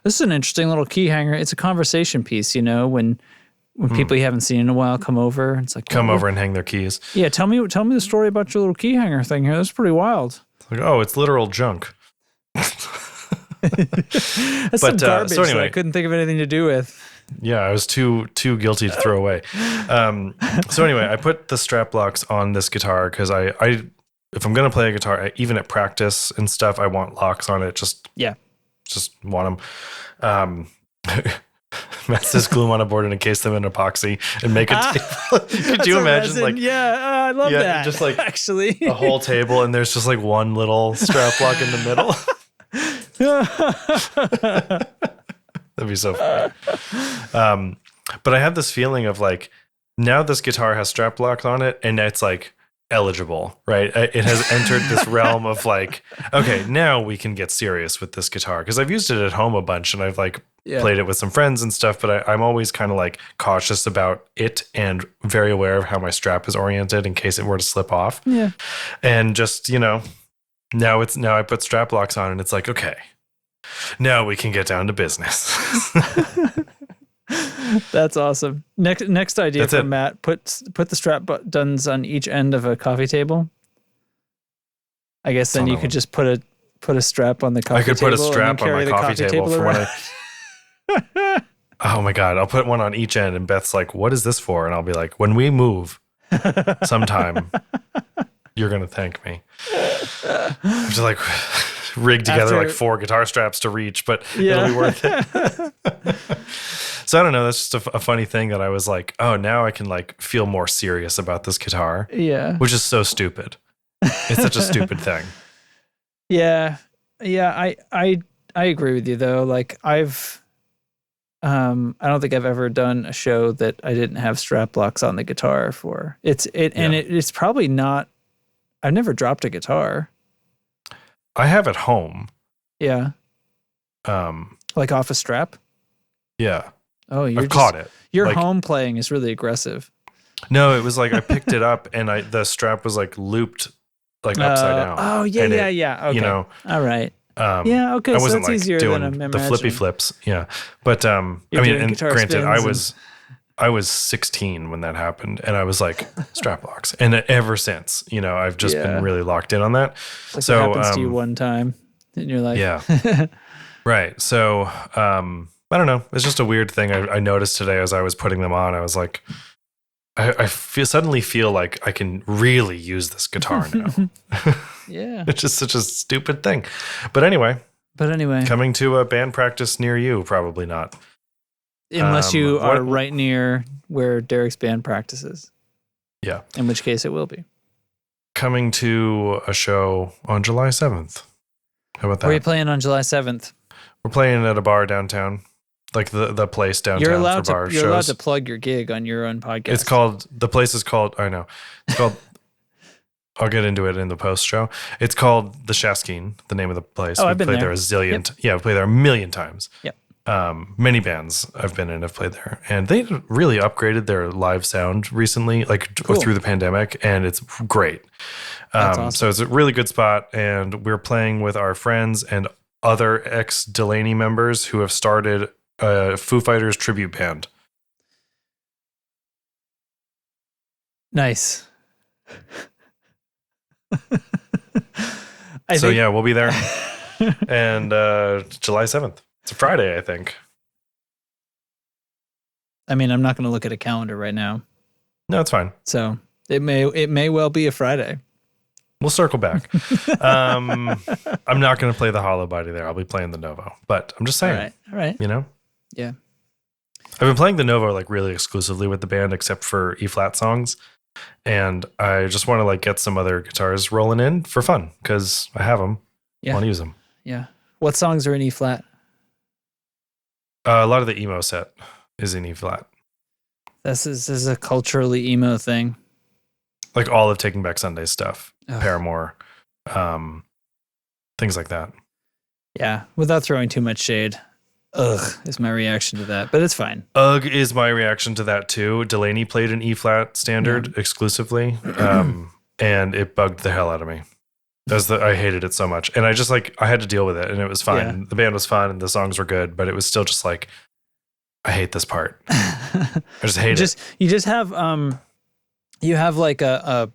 is an interesting little key hanger. It's a conversation piece, when people you haven't seen in a while come over. It's like, come over and hang their keys. Yeah, tell me the story about your little key hanger thing here. That's pretty wild. Like, it's literal junk. That's some garbage that I couldn't think of anything to do with. Yeah, I was too guilty to throw away. So anyway, I put the strap locks on this guitar because I if I'm gonna play a guitar, even at practice and stuff, I want locks on it. Just want them. Matt says glue them on a board and encase them in epoxy and make a table. Could you imagine resin. I love that. Just like actually a whole table and there's just like one little strap lock in the middle. That'd be so funny. But I have this feeling of like, now this guitar has strap locks on it and it's like eligible, right? It has entered this realm of like, okay, now we can get serious with this guitar. Because I've used it at home a bunch and I've like played it with some friends and stuff, but I'm always kind of like cautious about it and very aware of how my strap is oriented in case it were to slip off. Yeah. And just, now I put strap locks on and it's like, okay, now we can get down to business. That's awesome. Next idea for Matt: put the strap buttons on each end of a coffee table. I guess then you could just put a strap on the coffee table. I could put a strap on my coffee table for when I. Oh my God! I'll put one on each end, and Beth's like, "What is this for?" And I'll be like, "When we move, sometime, you're gonna thank me." I have to like rig together like 4 guitar straps to reach, but it'll be worth it. So I don't know. That's just a funny thing that I was like, oh, now I can like feel more serious about this guitar. Yeah. Which is so stupid. It's such a stupid thing. Yeah. Yeah. I agree with you though. Like I don't think I've ever done a show that I didn't have strap locks on the guitar for. And it's probably not, I've never dropped a guitar. I have at home. Yeah. Like off a strap? Yeah. Oh, I've caught it. Your like, home playing is really aggressive. No, it was like I picked it up and the strap was like looped like upside down. Oh, yeah, yeah. Okay. All right. Yeah, okay. I wasn't so that's easier doing than I'm the flippy flips. Yeah. But I mean, and granted, I was 16 when that happened and I was like strap locks. And ever since, I've just been really locked in on that. Like so it happens to you one time in your life. Yeah. Right. So, I don't know. It's just a weird thing I noticed today as I was putting them on. I was like, I suddenly feel like I can really use this guitar now. Yeah. It's just such a stupid thing. But anyway. Coming to a band practice near you, probably not. Unless you are right near where Derek's band practices. Yeah. In which case it will be. Coming to a show on July 7th. How about that? Where are you playing on July 7th? We're playing at a bar downtown. Like the place downtown you're allowed for bar to, shows. You're allowed to plug your gig on your own podcast. The place is called, I know. It's called, I'll get into it in the post show. It's called The Shaskeen, the name of the place. I've been there a zillion. Yeah, we played there a million times. Yep. Many bands I've been in have played there. And they really upgraded their live sound recently, through the pandemic, and it's great. That's awesome. So it's a really good spot, and we're playing with our friends and other ex-Delaney members who have started a Foo Fighters tribute band. Nice. We'll be there. And July 7th. It's a Friday, I think. I mean, I'm not going to look at a calendar right now. No, it's fine. So it may well be a Friday. We'll circle back. I'm not going to play the Hollow Body there. I'll be playing the Novo. But I'm just saying. All right. Yeah. I've been playing the Novo like really exclusively with the band, except for E-flat songs. And I just want to get some other guitars rolling in for fun because I have them. I want to use them. Yeah. What songs are in E-flat? A lot of the emo set is in E-flat. This is a culturally emo thing. Like all of Taking Back Sunday stuff. Paramore. Things like that. Yeah. Without throwing too much shade. Ugh is my reaction to that, but it's fine. Ugh is my reaction to that too. Delaney played an E-flat standard exclusively, and it bugged the hell out of me. I hated it so much, and I just I had to deal with it, and it was fine. Yeah. The band was fun, and the songs were good, but it was still just I hate this part. I just hate it. You just have you have an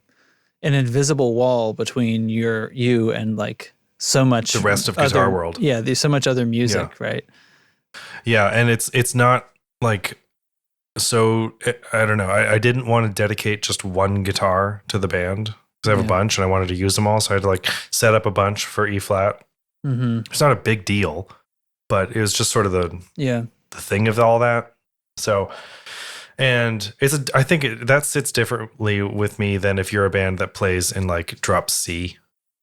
invisible wall between you and so much the rest of guitar world. Yeah, there's so much other music, right? Yeah, and it's not so I don't know. I didn't want to dedicate just one guitar to the band because I have a bunch and I wanted to use them all. So I had to set up a bunch for E-flat. Mm-hmm. It's not a big deal, but it was just sort of the thing of all that. So, and that sits differently with me than if you're a band that plays in like drop C.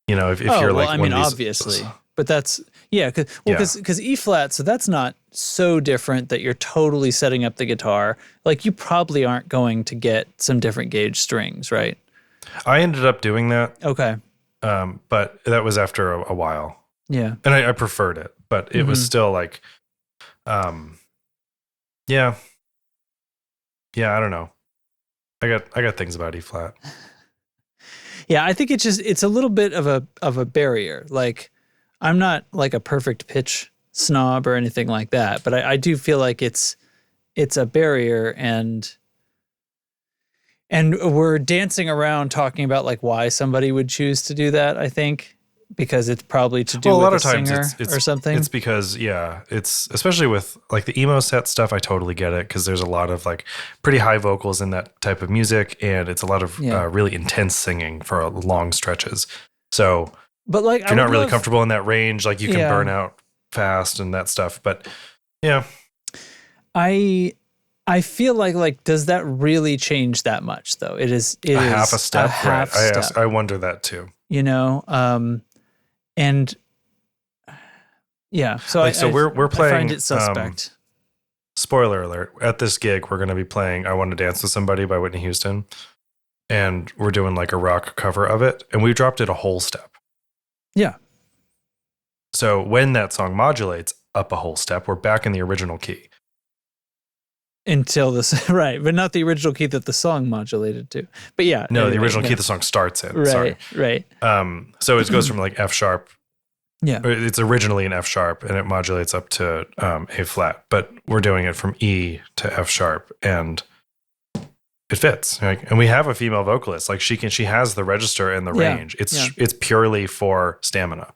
You know, if you're like, I mean, obviously, but that's because E flat. So that's not so different that you're totally setting up the guitar. Like you probably aren't going to get some different gauge strings, right? I ended up doing that. Okay. But that was after a while. Yeah. And I preferred it, but it was still like, yeah, I don't know. I got things about E flat. Yeah, I think it's a little bit of a barrier. Like I'm not like a perfect pitch snob or anything like that, but I do feel like it's a barrier, and we're dancing around talking about like why somebody would choose to do that, I think, because it's probably to do with a lot of times singer or something. It's because it's especially with like the emo set stuff. I totally get it because there's a lot of like pretty high vocals in that type of music, and it's a lot of really intense singing for long stretches. So, but like if you're not really comfortable in that range, like you can burn out fast and that stuff. But yeah, I feel like does that really change that much though? It is half a step. Right. I wonder that too. You know. And yeah, so like, we're playing. I find it suspect. Spoiler alert: at this gig, we're going to be playing "I Want to Dance with Somebody" by Whitney Houston, and we're doing like a rock cover of it, and we dropped it a whole step. Yeah. So when that song modulates up a whole step, we're back in the original key. Until this, right, but not the original key that the song modulated to. But yeah, no, the original key the song starts in. Right, sorry. Right. So it goes from like F sharp. Yeah, it's originally an F sharp, and it modulates up to A flat. But we're doing it from E to F sharp, and it fits. Like, and we have a female vocalist. Like she has the register and the range. It's purely for stamina.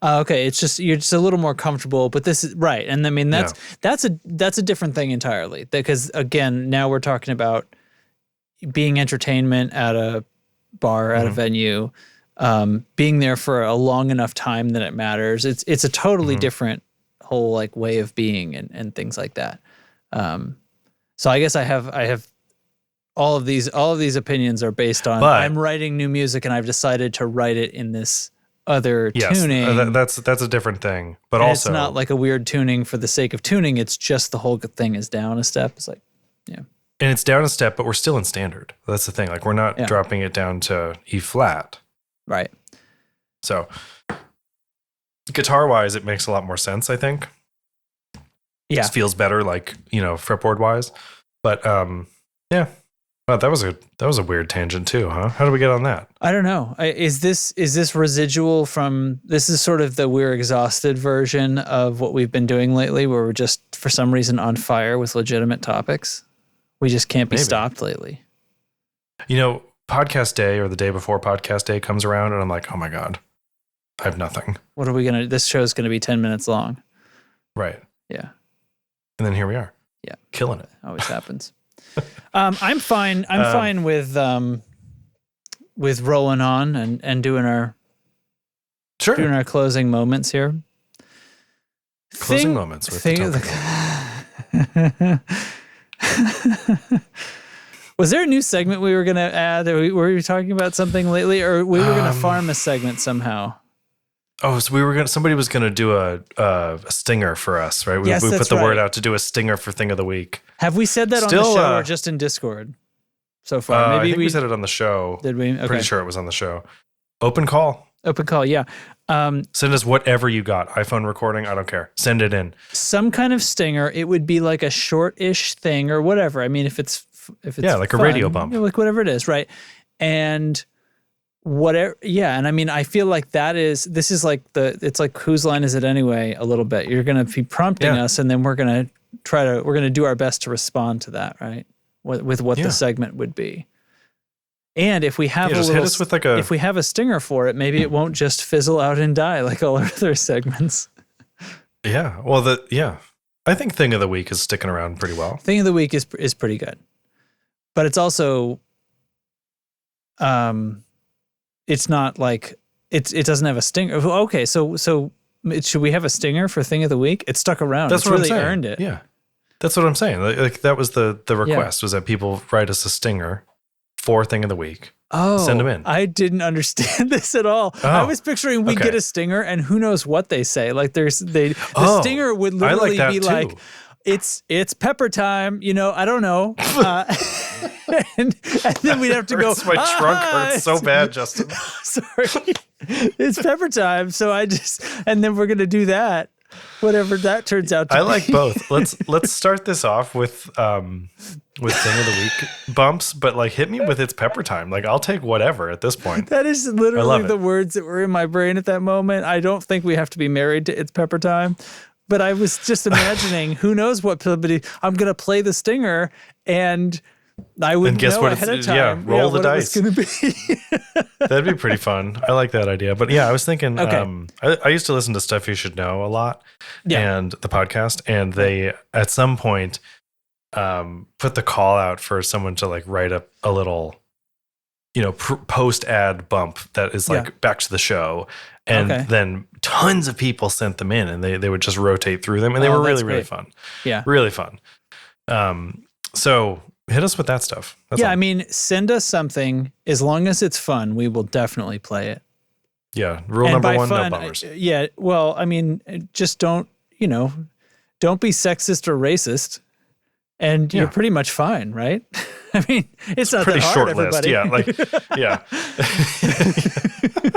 Okay, it's just you're just a little more comfortable, but this is right, and I mean that's a different thing entirely. Because again, now we're talking about being entertainment at a bar, at a venue, being there for a long enough time that it matters. It's a totally different whole like way of being and things like that. So I guess I have all of these opinions are based on I'm writing new music and I've decided to write it in this other tuning. That's a different thing, but also it's not like a weird tuning for the sake of tuning. It's just the whole thing is down a step. It's like, yeah, and it's down a step, but we're still in standard. That's the thing. Like we're not dropping it down to E flat, right? So guitar wise, it makes a lot more sense. I think. Yeah, it just feels better, like fretboard wise. But yeah. Wow, that was a weird tangent too, huh? How did we get on that? I don't know. Is this residual from? This is sort of the we're exhausted version of what we've been doing lately, where we're just for some reason on fire with legitimate topics. We just can't be stopped lately. Podcast day or the day before podcast day comes around, and I'm like, oh my god, I have nothing. What are we gonna? This show's gonna be 10 minutes long. Right. Yeah. And then here we are. Yeah, killing it. Always happens. I'm fine. I'm fine with rolling on and doing our closing moments here. Closing moments with Was there a new segment we were going to add? Were we talking about something lately, or we were going to farm a segment somehow? Oh, so somebody was gonna do a stinger for us, right? We put the word out to do a stinger for Thing of the Week. Have we said that on the show or just in Discord so far? Maybe I think we said it on the show. Did we? Okay. Pretty sure it was on the show. Open call, yeah. Send us whatever you got. iPhone recording, I don't care. Send it in. Some kind of stinger. It would be like a short-ish thing or whatever. I mean, if it's like fun, a radio bump, like whatever it is, right? And whatever, yeah. And I mean, I feel like this is like it's like whose line is it anyway? A little bit. You're going to be prompting us, and then we're going to do our best to respond to that, right? With what the segment would be. And if we have hit us with if we have a stinger for it, maybe it won't just fizzle out and die like all our other segments. Yeah. Well, I think Thing of the Week is sticking around pretty well. Thing of the Week is pretty good, but it's also, it's not like it doesn't have a stinger. Okay, so should we have a stinger for Thing of the Week? It stuck around. That's it's what really I'm saying. Earned it. Yeah, That's what I'm saying. Like that was the request was that people write us a stinger for thing of the week. Oh, send them in. I didn't understand this at all. I was picturing we get a stinger and who knows what they say. Like the stinger would literally be too. Like, it's pepper time, I don't know. And then we'd have to go. My trunk hurts so bad, Justin. Sorry. It's pepper time. So and then we're going to do that. Whatever that turns out to be. I like both. Let's start this off with thing of the week bumps, but like hit me with it's pepper time. Like I'll take whatever at this point. That is literally the words that were in my brain at that moment. I don't think we have to be married to it's pepper time, but I was just imagining who knows what somebody. I'm gonna play the stinger and I wouldn't know ahead of time. Yeah, roll the dice. It was gonna be. That'd be pretty fun. I like that idea. But yeah, I was thinking. Okay. I used to listen to Stuff You Should Know a lot, and the podcast, and they at some point put the call out for someone to like write up a little, post ad bump that is like back to the show, and then tons of people sent them in, and they would just rotate through them, and they were really fun. Yeah, really fun. So. Hit us with that stuff. That's all. I mean, send us something. As long as it's fun, we will definitely play it. Yeah. Rule number one, no bummers. Well, I mean, just don't be sexist or racist. And you're pretty much fine, right? I mean, it's not pretty that hard, short everybody. list. Yeah.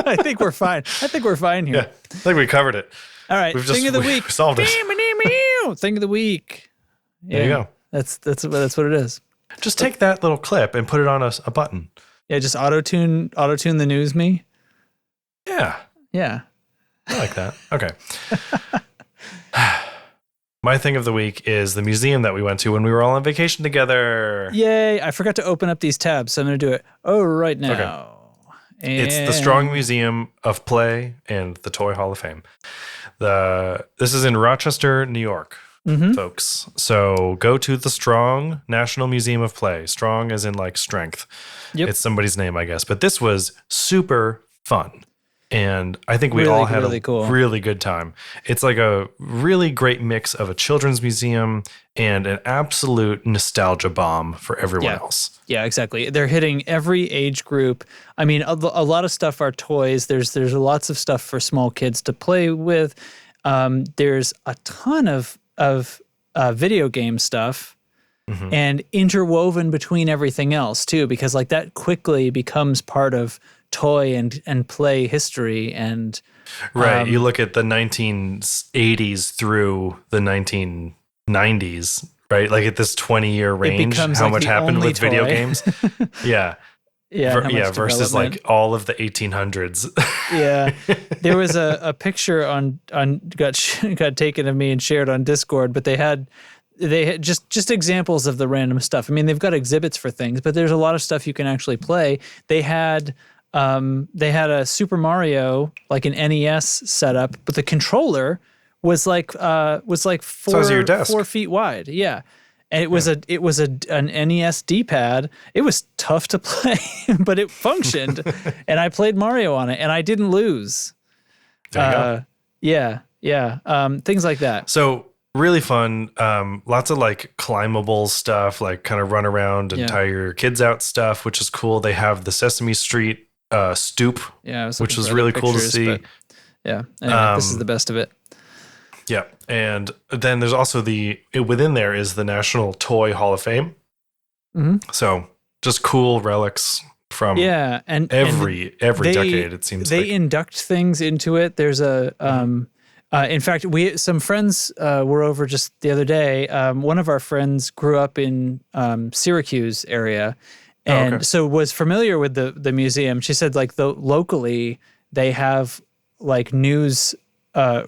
I think we're fine. Here. Yeah. I think we covered it. All right. Thing of the week. Solved it. Thing of the week. There you go. That's what it is. Just take that little clip and put it on a button. Yeah, just auto-tune the news me. Yeah. Yeah. I like that. Okay. My thing of the week is the museum that we went to when we were all on vacation together. Yay. I forgot to open up these tabs, so I'm going to do it right now. Okay. It's the Strong Museum of Play and the Toy Hall of Fame. This is in Rochester, New York. Folks. So go to the Strong National Museum of Play. Strong as in like strength. Yep. It's somebody's name, I guess. But this was super fun. And I think we all had a really good time. It's like a really great mix of a children's museum and an absolute nostalgia bomb for everyone else. Yeah, exactly. They're hitting every age group. I mean, a lot of stuff are toys. There's lots of stuff for small kids to play with. There's a ton of video game stuff and interwoven between everything else too, because like that quickly becomes part of toy and play history. And you look at the 1980s through the 1990s, right? Like at this 20-year range, how much happened with video games. Versus like all of the 1800s. There was a picture got taken of me and shared on Discord, but they had just examples of the random stuff. I mean, they've got exhibits for things, but there's a lot of stuff you can actually play. They had a Super Mario, like an NES setup, but the controller was like 4 feet wide. Yeah. And it was an NES D-pad. It was tough to play, but it functioned. And I played Mario on it, and I didn't lose. There you go. Yeah. Things like that. So really fun. Lots of like climbable stuff, like kind of run around and tire your kids out stuff, which is cool. They have the Sesame Street stoop, which was really cool to see. Anyway, this is the best of it. Yeah, and then there's also within there is the National Toy Hall of Fame. So just cool relics from every decade. It seems they induct things into it. There's in fact, some friends were over just the other day. One of our friends grew up in Syracuse area, and so was familiar with the museum. She said like locally they have like news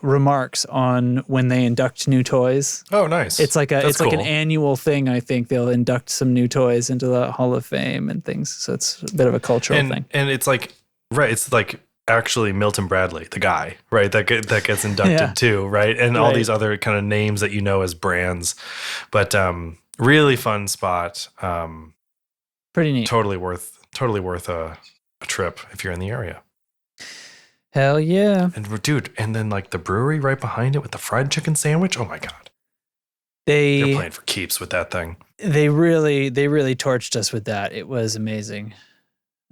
remarks on when they induct new toys. Oh, nice. It's like like an annual thing. I think they'll induct some new toys into the Hall of Fame and things. So it's a bit of a cultural thing. And it's like, it's like actually Milton Bradley, the guy, right? That gets inducted too, right? And all these other kind of names that as brands. But really fun spot. Pretty neat. Totally worth a trip if you're in the area. Hell yeah. And dude, and then like the brewery right behind it with the fried chicken sandwich. Oh my God. They're playing for keeps with that thing. They really torched us with that. It was amazing.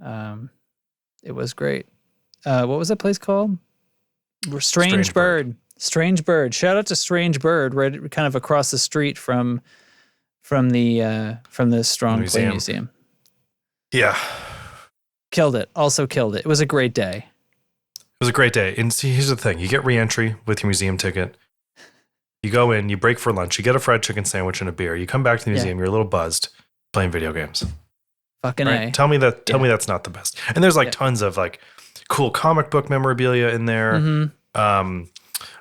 It was great. What was that place called? Strange Bird. Strange Bird. Shout out to Strange Bird, right kind of across the street from the Strong Play Museum. Yeah. Killed it. Also killed it. It was a great day. It was a great day. And see, here's the thing. You get re-entry with your museum ticket. You go in, you break for lunch, you get a fried chicken sandwich and a beer. You come back to the museum, you're a little buzzed playing video games. Fucking right? A. Tell me that's not the best. And there's like tons of like cool comic book memorabilia in there. Mm-hmm.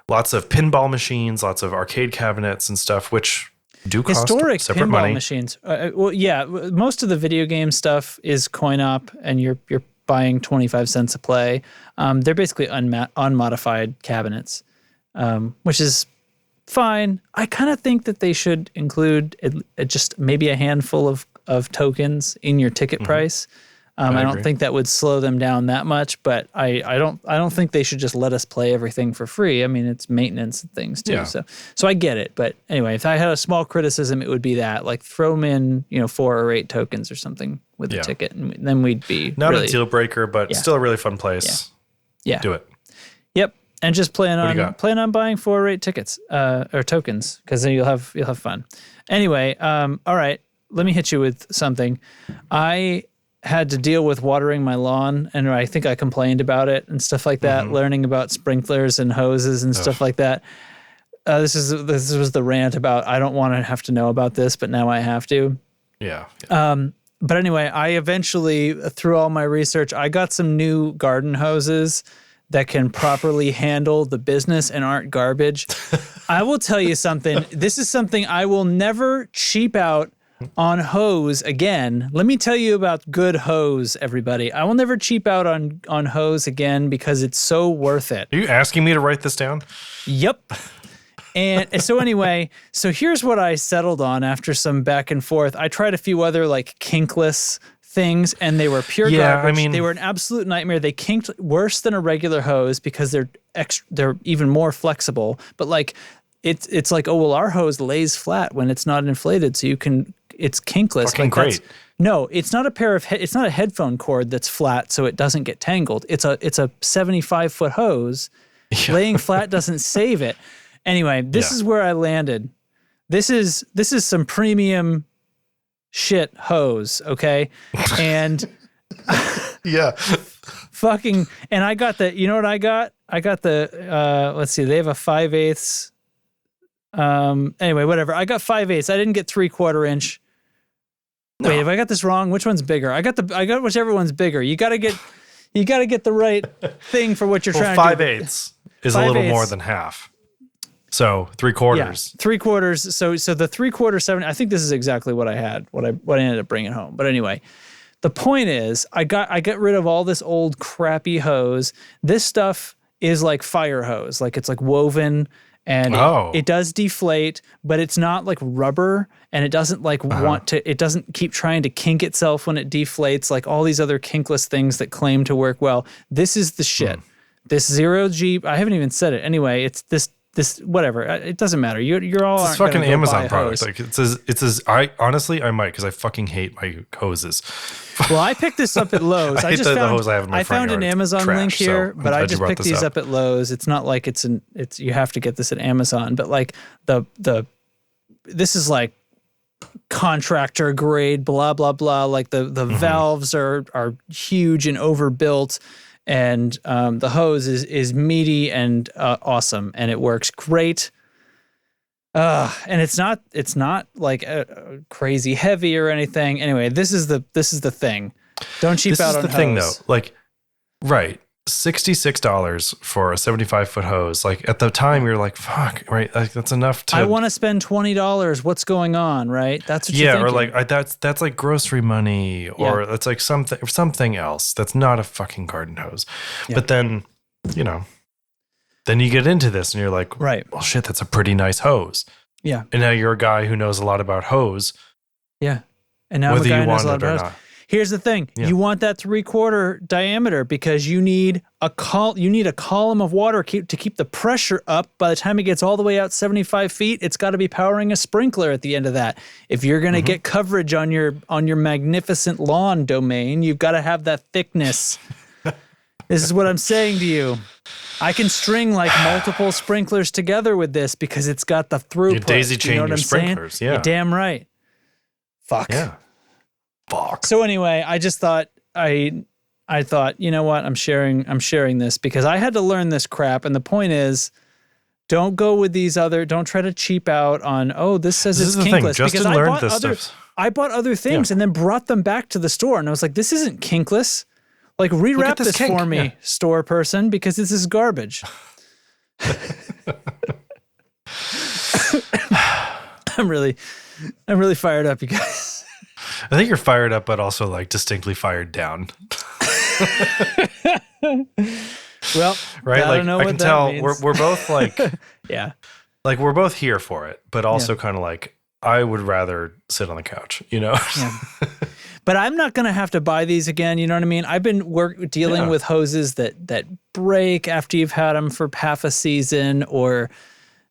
Lots of pinball machines, lots of arcade cabinets and stuff, which do cost historic separate pinball money. Machines. Well, yeah, most of the video game stuff is coin op, and you're buying 25 cents a play. They're basically unmodified cabinets, which is fine. I kind of think that they should include just maybe a handful of tokens in your ticket price. I don't think that would slow them down that much, but I don't think they should just let us play everything for free. I mean, it's maintenance and things too. Yeah. So I get it. But anyway, if I had a small criticism, it would be that, like, throw them in, 4 or 8 tokens or something with the ticket, and then we'd be not really, a deal breaker, but still a really fun place. Yeah. Do it. Yep. And just plan on buying 4 or 8 tickets or tokens, because then you'll have fun. Anyway, all right, let me hit you with something. I had to deal with watering my lawn, and I think I complained about it and stuff like that, learning about sprinklers and hoses and stuff like that. This was the rant about, I don't want to have to know about this, but now I have to. Yeah. But anyway, I eventually, through all my research, I got some new garden hoses that can properly handle the business and aren't garbage. I will tell you something. This is something I will never cheap out on hose again. Let me tell you about good hose, everybody. I will never cheap out on hose again because it's so worth it. Are you asking me to write this down? Yep. And so anyway, so here's what I settled on after some back and forth. I tried a few other like kinkless things, and they were pure garbage. I mean, they were an absolute nightmare. They kinked worse than a regular hose because they're even more flexible. But like it's like, oh well, our hose lays flat when it's not inflated, so it's kinkless. Fucking great. No, it's not it's not a headphone cord that's flat so it doesn't get tangled. It's a 75-foot hose. Laying flat doesn't save it. Anyway, this is where I landed. This is some premium shit hose, okay? And fucking, and I got you know what I got? I got the let's see, they have a 5/8. Anyway, whatever. I got 5/8. I didn't get 3/4 inch. No. Wait, have I got this wrong? Which one's bigger? I got whichever one's bigger. You gotta get the right thing for what you're trying to do. 5/8 is a little more than half. So 3/4. Yeah, 3/4. So the 3/4 7. I think this is exactly what I had. What I ended up bringing home. But anyway, the point is, I got rid of all this old crappy hose. This stuff is like fire hose. Like it's like woven, and it does deflate, but it's not like rubber, and it doesn't like it doesn't keep trying to kink itself when it deflates, like all these other kinkless things that claim to work well. This is the shit. This 0G. I haven't even said it. Anyway, it's this whatever. It doesn't matter. You're all it's fucking Amazon product. Like it says. I honestly might, because I fucking hate my hoses. Well, I picked this up at Lowe's. I just found the hose I have in my front found an Amazon link here, but I just picked these up at Lowe's. It's not like it's you have to get this at Amazon, but like this is like contractor grade, blah blah blah. Like the valves are huge and overbuilt. And the hose is meaty and awesome, and it works great. And it's not like crazy heavy or anything. Anyway, this is the thing. Don't cheap out on hose. This is the thing, though. Like, right, $66 for a 75-foot hose. Like at the time, you're like, "Fuck!" Right? Like that's enough to. I want to spend $20. What's going on? Right? That's what you're thinking. Or like that's like grocery money, or that's like something else. That's not a fucking garden hose. Yeah. But then, then you get into this, and you're like, right? Well, shit, that's a pretty nice hose. Yeah. And now you're a guy who knows a lot about hose. Yeah. And now I'm a guy who knows a lot about hose. Here's the thing. You want that 3/4 diameter because you need a column of water to keep the pressure up. By the time it gets all the way out 75 feet, it's got to be powering a sprinkler at the end of that. If you're going to get coverage on your magnificent lawn domain, you've got to have that thickness. This is what I'm saying to you. I can string like multiple sprinklers together with this because it's got the throughput. You daisy chain your sprinklers, saying? You're damn right. Fuck. Yeah. Fuck. So anyway, I just thought I thought, you know what? I'm sharing this because I had to learn this crap. And the point is, don't go with don't try to cheap out on, this says it's kinkless. Justin because learned this stuff. I bought other things and then brought them back to the store. And I was like, this isn't kinkless. Like, rewrap this for me, store person, because this is garbage. I'm really fired up, you guys. I think you're fired up, but also like distinctly fired down. Well, right? I don't know I what can that tell means. we're both like, yeah, like we're both here for it, but also kind of like I would rather sit on the couch, you know? Yeah. But I'm not going to have to buy these again. You know what I mean? I've been dealing with hoses that break after you've had them for half a season, or,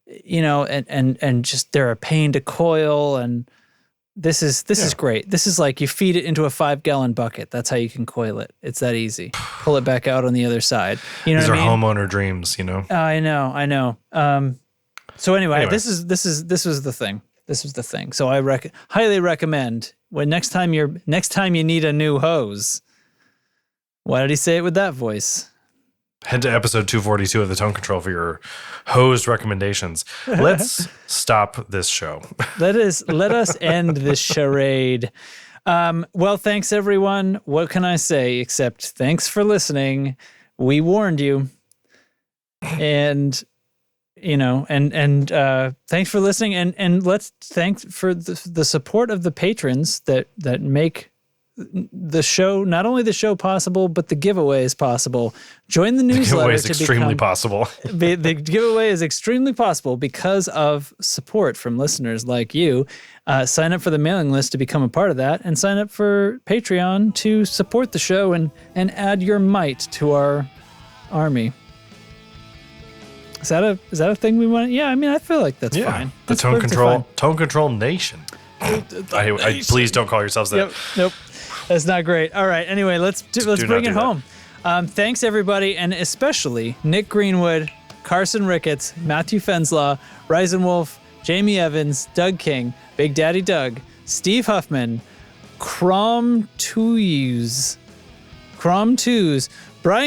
you know, and just they're a pain to coil. And this is great. This is like you feed it into a 5-gallon bucket. That's how you can coil it. It's that easy. Pull it back out on the other side. You know These what I mean? homeowner dreams, you know? I know. So anyway, this was the thing. This was the thing. So I highly recommend when next time you need a new hose. Why did he say it with that voice? Head to episode 242 of the Tone Control for your hose recommendations. Let's stop this show. Let us end this charade. Well, thanks everyone. What can I say except thanks for listening. We warned you. And thanks for listening, and let's thank for the support of the patrons that make the show, not only the show possible, but the giveaway is possible. Join the newsletter. The giveaway is extremely possible. The giveaway is extremely possible because of support from listeners like you. Sign up for the mailing list to become a part of that, and sign up for Patreon to support the show and add your might to our army. Is that a thing we want? Yeah, I mean, I feel like that's fine. The Tone Control Nation. Please don't call yourselves that. Nope. That's not great. All right. Anyway, let's bring it home. Thanks everybody, and especially Nick Greenwood, Carson Ricketts, Matthew Fenslaw, Ryzen Wolf, Jamie Evans, Doug King, Big Daddy Doug, Steve Huffman, Crom Twos, Brian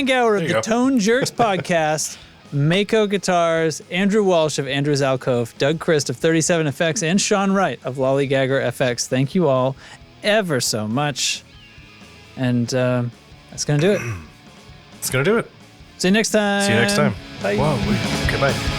Gower of the Tone Jerks podcast, Mako Guitars, Andrew Walsh of Andrew's Alcove, Doug Christ of 37FX, and Sean Wright of Lollygagger FX. Thank you all ever so much. And that's going to do it. It's going to do it. See you next time. See you next time. Bye. Whoa. Okay, bye.